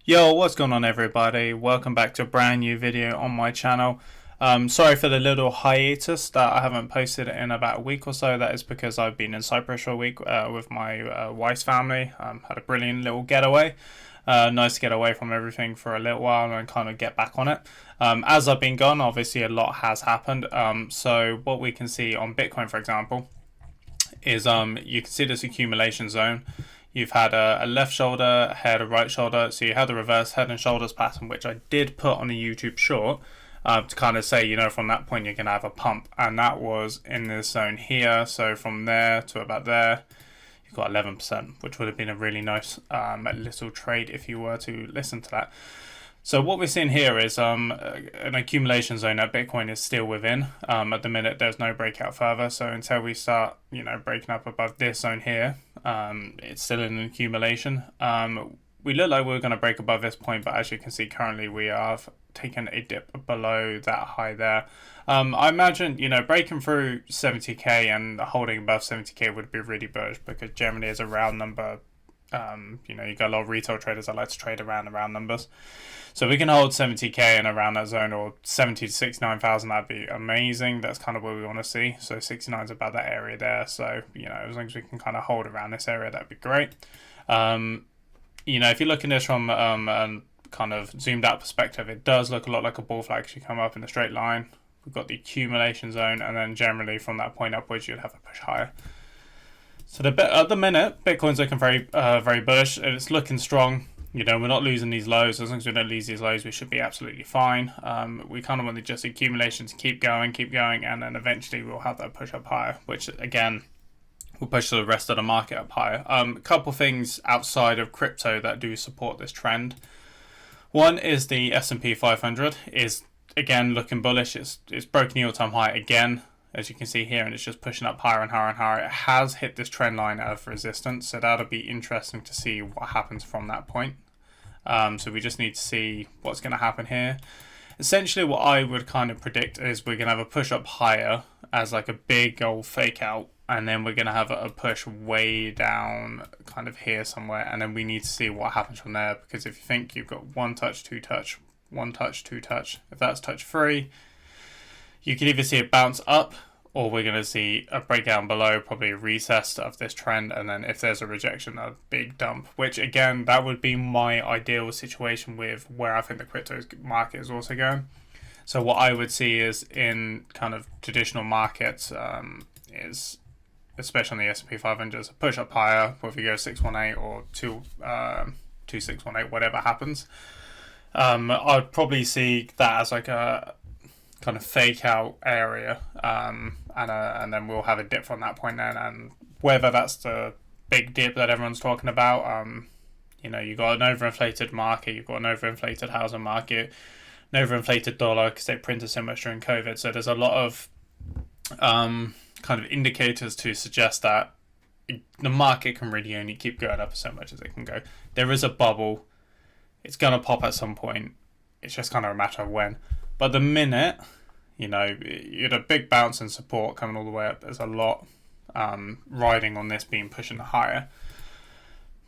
Yo, what's going on everybody? Welcome back to a brand new video on my channel. Sorry for the little hiatus that I haven't posted in about a week or so. That is because I've been in Cyprus for a week with my wife's family. Had a brilliant little getaway. Nice to get away from everything for a little while and kind of get back on it. As I've been gone, obviously a lot has happened. So what we can see on Bitcoin, for example, is you can see this accumulation zone. You've had a left shoulder, head, a right shoulder. So you had the reverse head and shoulders pattern, which I did put on a YouTube short to kind of say, from that point you're going to have a pump. And that was in this zone here. So from there to about there, you've got 11%, which would have been a really nice little trade if you were to listen to that. So what we're seeing here is an accumulation zone that Bitcoin is still within. At the minute, there's no breakout further. So until we start, breaking up above this zone here, it's still in an accumulation. We look like we're going to break above this point, but as you can see, currently we have taken a dip below that high there. I imagine, breaking through 70k and holding above 70k would be really bullish because generally is a round number. You got a lot of retail traders that like to trade around the round numbers. So we can hold 70k and around that zone, or 70 to 69,000, that'd be amazing. That's kind of where we want to see. So 69 is about that area there. So, as long as we can kind of hold around this area, that'd be great. If you look at this from a kind of zoomed out perspective, it does look a lot like a bull flag as you come up in a straight line. We've got the accumulation zone, and then generally from that point upwards, you'd have a push higher. So at the minute, Bitcoin's looking very, very bullish, and it's looking strong. We're not losing these lows. As long as we don't lose these lows, we should be absolutely fine. We kind of want the just accumulation to keep going, and then eventually we'll have that push up higher, which again will push the rest of the market up higher. A couple things outside of crypto that do support this trend. One is the S&P 500 is again looking bullish. It's broken the all-time high again, as you can see here, and it's just pushing up higher and higher and higher. It has hit this trend line of resistance, so that'll be interesting to see what happens from that point. So we just need to see what's going to happen here. Essentially, what I would kind of predict is we're going to have a push up higher as like a big old fake out, and then we're going to have a push way down kind of here somewhere, and then we need to see what happens from there, because if you think you've got one touch, two touch, one touch, two touch, if that's touch 3, you can either see it bounce up, or we're going to see a breakdown below, probably a recess of this trend, and then if there's a rejection, a big dump, which again, that would be my ideal situation with where I think the crypto market is also going. So what I would see is in kind of traditional markets is, especially on the S&P 500, is a push up higher, whether you go 618 or 2618, whatever happens. I'd probably see that as like a kind of fake out area, and then we'll have a dip from that point then, and whether that's the big dip that everyone's talking about, you've got an overinflated market, you've got an overinflated housing market, an overinflated dollar because they printed so much during COVID, so there's a lot of kind of indicators to suggest that the market can really only keep going up so much as it can go. There is a bubble, it's going to pop at some point, it's just kind of a matter of when. But the minute, you had a big bounce and support coming all the way up. There's a lot riding on this being pushing higher.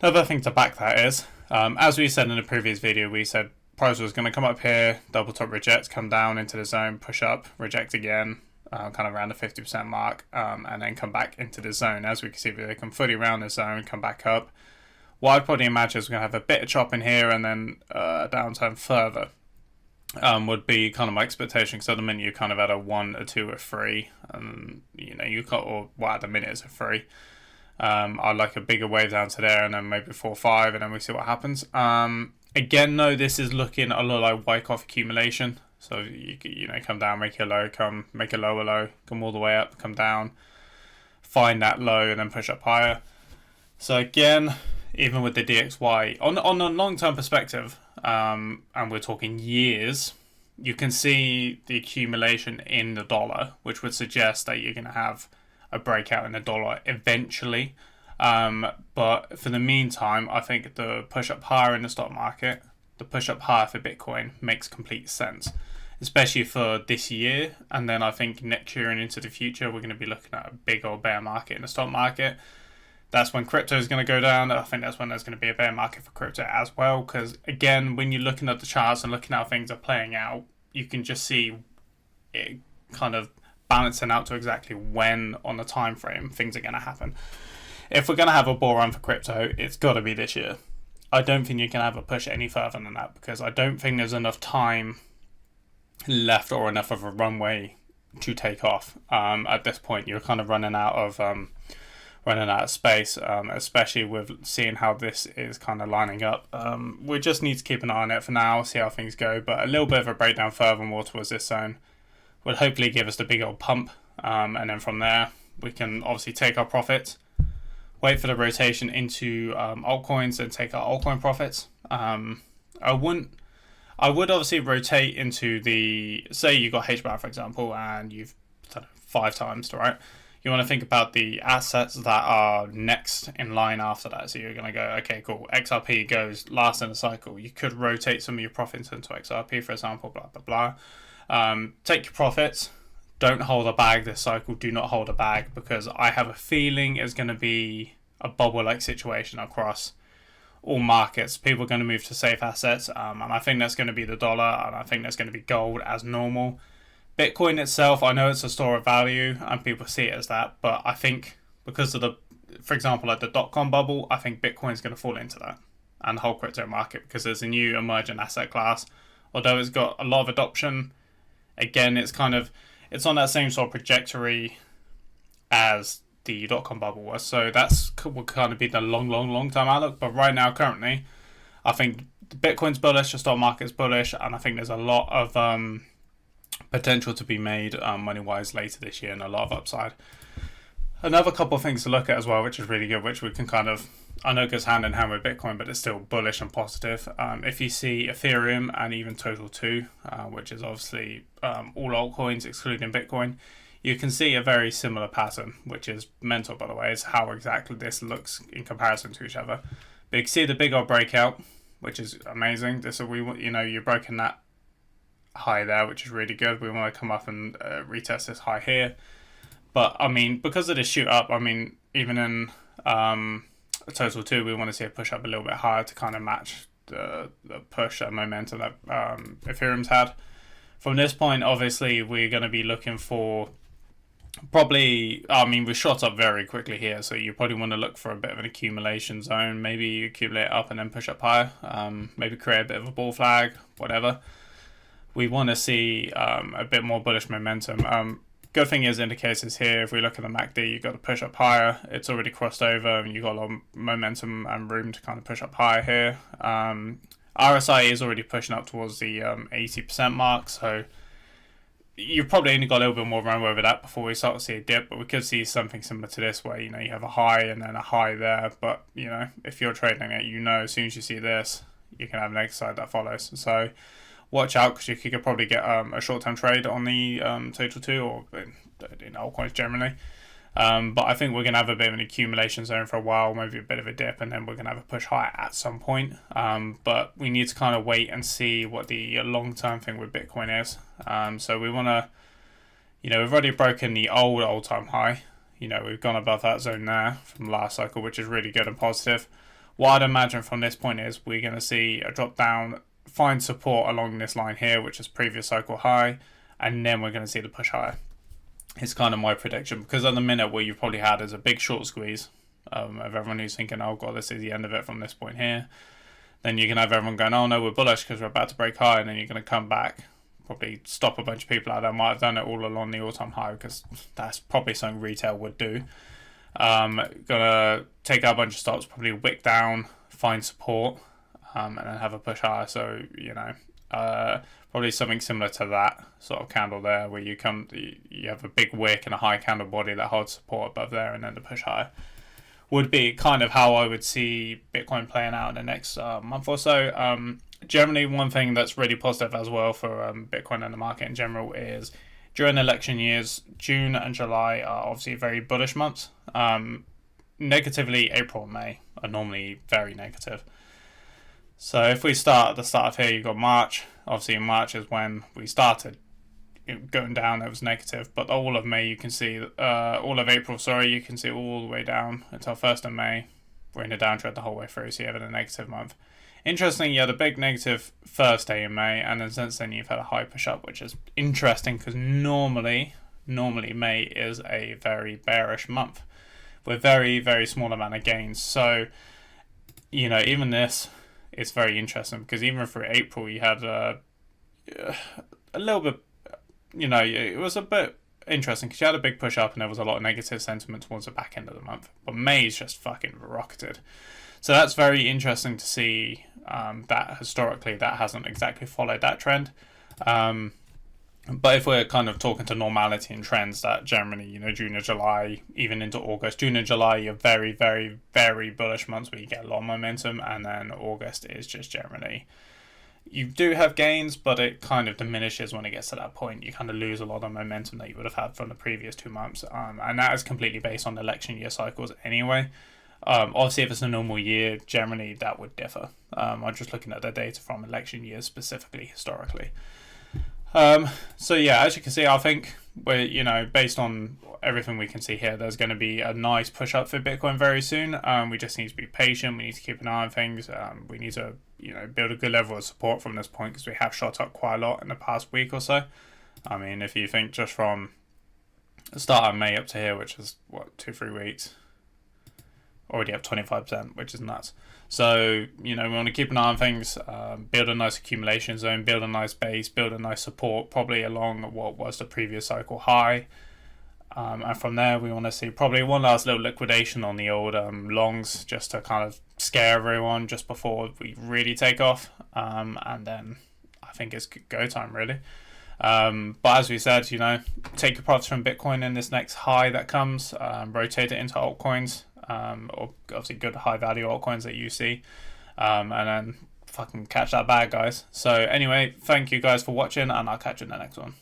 Another thing to back that is, as we said in the previous video, we said price was going to come up here, double top reject, come down into the zone, push up, reject again, kind of around the 50% mark, and then come back into the zone. As we can see, they come fully around the zone, come back up. What I'd probably imagine is we're going to have a bit of chop in here and then a downturn further. Would be kind of my expectation, because at the minute you kind of had a 1, a 2, a 3, and you got, or well, at the minute it's a 3. I'd like a bigger wave down to there, and then maybe 4, 5, and then we see what happens. Again, no, this is looking a lot like Wyckoff accumulation. So you come down, make your low, make a lower low, come all the way up, come down, find that low, and then push up higher. So again, even with the DXY on a long-term perspective, and we're talking years, you can see the accumulation in the dollar, which would suggest that you're going to have a breakout in the dollar eventually. But for the meantime, I think the push up higher in the stock market, the push up higher for Bitcoin makes complete sense, especially for this year. And then I think next year and into the future, we're going to be looking at a big old bear market in the stock market. that's when crypto is going to go down. I think that's when there's going to be a bear market for crypto as well. Because again, when you're looking at the charts and looking at how things are playing out, you can just see it kind of balancing out to exactly when on the time frame things are going to happen. If we're going to have a bull run for crypto, it's got to be this year. I don't think you can ever push any further than that, because I don't think there's enough time left or enough of a runway to take off. At this point, you're kind of running out of space, especially with seeing how this is kind of lining up. We just need to keep an eye on it for now, see how things go. But a little bit of a breakdown further more towards this zone would hopefully give us the big old pump, and then from there we can obviously take our profits, wait for the rotation into altcoins, and take our altcoin profits. I would obviously rotate into the, say you got HBAR for example, and you've done it 5 times, right? You want to think about the assets that are next in line after that. So you're going to go, okay, cool, XRP goes last in the cycle. You could rotate some of your profits into XRP, for example, blah, blah, blah. Take your profits. Don't hold a bag this cycle. Do not hold a bag, because I have a feeling it's going to be a bubble-like situation across all markets. People are going to move to safe assets, and I think that's going to be the dollar, and I think that's going to be gold as normal. Bitcoin itself, I know it's a store of value, and people see it as that, but I think because of for example, like the dot-com bubble, I think Bitcoin's going to fall into that, and the whole crypto market, because there's a new emergent asset class. Although it's got a lot of adoption, again, it's on that same sort of trajectory as the dot-com bubble was. So that's will kind of be the long term outlook. But right now, currently, I think Bitcoin's bullish, the stock market's bullish, and I think there's a lot of potential to be made money-wise later this year, and a lot of upside. Another couple of things to look at as well, which is really good, which we can kind of, I know it goes hand in hand with Bitcoin, but it's still bullish and positive. If you see Ethereum and even Total 2, which is obviously all altcoins excluding Bitcoin, you can see a very similar pattern, which is mental, by the way, is how exactly this looks in comparison to each other. But you can see the big old breakout, which is amazing. You're breaking that high there, which is really good. We want to come up and retest this high here. But I mean, because of this shoot up, I mean, even in Total 2, we want to see a push up a little bit higher to kind of match the push and momentum that Ethereum's had. From this point, obviously, we're going to be looking for probably, I mean, we shot up very quickly here, so you probably want to look for a bit of an accumulation zone. Maybe you accumulate up and then push up higher. Maybe create a bit of a bull flag, whatever. We want to see a bit more bullish momentum. Good thing is indicators here. If we look at the MACD, you've got to push up higher. It's already crossed over, and you've got a lot of momentum and room to kind of push up higher here. RSI is already pushing up towards the 80% mark, so you've probably only got a little bit more runway over that before we start to see a dip, but we could see something similar to this where, you have a high and then a high there, but, if you're trading it, as soon as you see this, you can have an exercise that follows. So watch out, because you could probably get a short-term trade on the Total 2 or in altcoins generally. But I think we're going to have a bit of an accumulation zone for a while, maybe a bit of a dip, and then we're going to have a push higher at some point. But we need to kind of wait and see what the long-term thing with Bitcoin is. So we want to, we've already broken the all-time high. We've gone above that zone there from last cycle, which is really good and positive. What I'd imagine from this point is we're going to see a drop down, find support along this line here, which is previous cycle high, and then we're going to see the push higher. It's kind of my prediction, because at the minute what you've probably had is a big short squeeze of everyone who's thinking, oh god, this is the end of it from this point here. Then you can have everyone going, oh no, we're bullish because we're about to break high, and then you're going to come back, probably stop a bunch of people out there might have done it all along the all-time high, because that's probably something retail would do. Gonna take out a bunch of stops, probably wick down, find support, and then have a push higher. So probably something similar to that sort of candle there, where you have a big wick and a high candle body that holds support above there, and then the push higher would be kind of how I would see Bitcoin playing out in the next month or so. Generally, one thing that's really positive as well for Bitcoin and the market in general is during election years, June and July are obviously very bullish months. Negatively, April and May are normally very negative. So if we start at the start of here, you've got March. Obviously in March is when we started going down, it was negative. But all of May, you can see, all of April, sorry, you can see all the way down until 1st of May. We're in a downtrend the whole way through, so you have a negative month. Interesting, you had a big negative first day in May, and then since then you've had a high push up, which is interesting because normally May is a very bearish month with very, very small amount of gains. So, even this is very interesting because even through April you had a little bit, it was a bit interesting because you had a big push up and there was a lot of negative sentiment towards the back end of the month. But May's just fucking rocketed. So that's very interesting to see that historically that hasn't exactly followed that trend. But if we're kind of talking to normality and trends, that generally, June and July, even into August, June and July, you're very, very, very bullish months where you get a lot of momentum. And then August is just generally, you do have gains, but it kind of diminishes when it gets to that point. You kind of lose a lot of momentum that you would have had from the previous 2 months. And that is completely based on election year cycles anyway. Obviously, if it's a normal year, generally that would differ. I'm just looking at the data from election years specifically, historically. So yeah, as you can see, I think we're, based on everything we can see here, there's going to be a nice push up for Bitcoin very soon. We just need to be patient. We need to keep an eye on things. We need to, build a good level of support from this point because we have shot up quite a lot in the past week or so. I mean, if you think just from the start of May up to here, which is 2-3 weeks, already up 25%, which is nuts. So, we want to keep an eye on things, build a nice accumulation zone, build a nice base, build a nice support, probably along what was the previous cycle high. And from there, we want to see probably one last little liquidation on the old longs just to kind of scare everyone just before we really take off. And then I think it's go time, really. But as we said, take your profits from Bitcoin in this next high that comes, rotate it into altcoins. Or obviously good high value altcoins that you see, and then fucking catch that bag, guys. So anyway, thank you guys for watching, and I'll catch you in the next one.